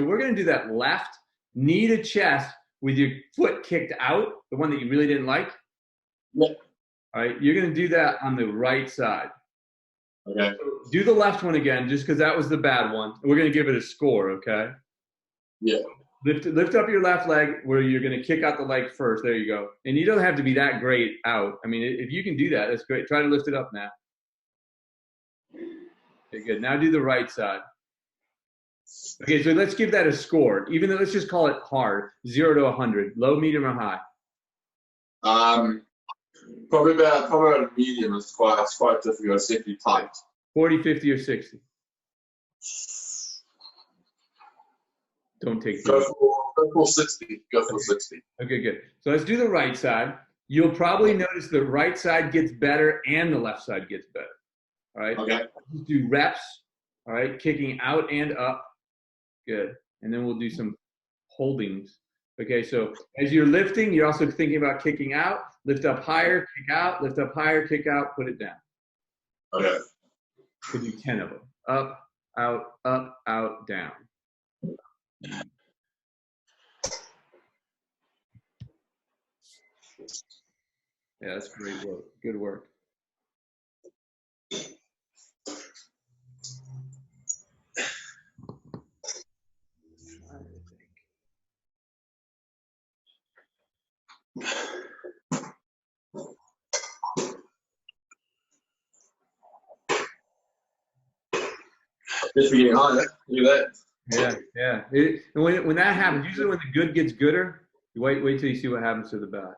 So we're going to do that left knee to chest with your foot kicked out, the one that you really didn't like. Yeah. All right, you're going to do that on the right side. Okay. So do the left one again, just because that was the bad one. We're going to give it a score, okay? Yeah. Lift up your left leg where you're going to kick out the leg first. There you go. And you don't have to be that great out. I mean, if you can do that, that's great. Try to lift it up now. Okay, good. Now do the right side. Okay, so let's give that a score. Even though, let's just call it hard, 0 to 100, low, medium, or high. Probably about a medium. It's quite difficult. It's definitely tight. 40, 50, or 60. Don't take go for 60. Go for 60. Okay, good. So let's do the right side. You'll probably notice the right side gets better and the left side gets better. All right. Okay. Let's do reps. All right, kicking out and up. Good. And then we'll do some holdings. Okay, so as you're lifting, you're also thinking about kicking out. Lift up higher, kick out. Lift up higher, kick out. Put it down. Okay. We'll do 10 of them. Up, out, down. Yeah, that's great work. Good work. Just getting higher. Look at that. Yeah. When that happens, usually when the good gets gooder, you wait till you see what happens to the bad.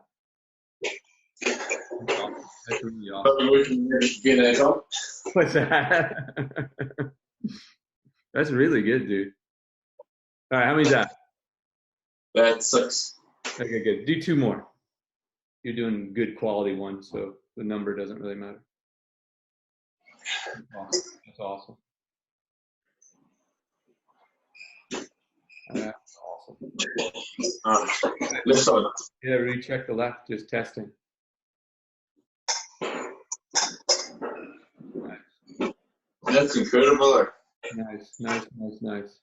That's really awesome. What's that? That's really good, dude. All right, how many's that? That's 6. Okay, good. Do 2 more. You're doing good quality ones, so the number doesn't really matter. That's awesome. That's awesome. Left side. Yeah, recheck the left, just testing. That's incredible. Nice.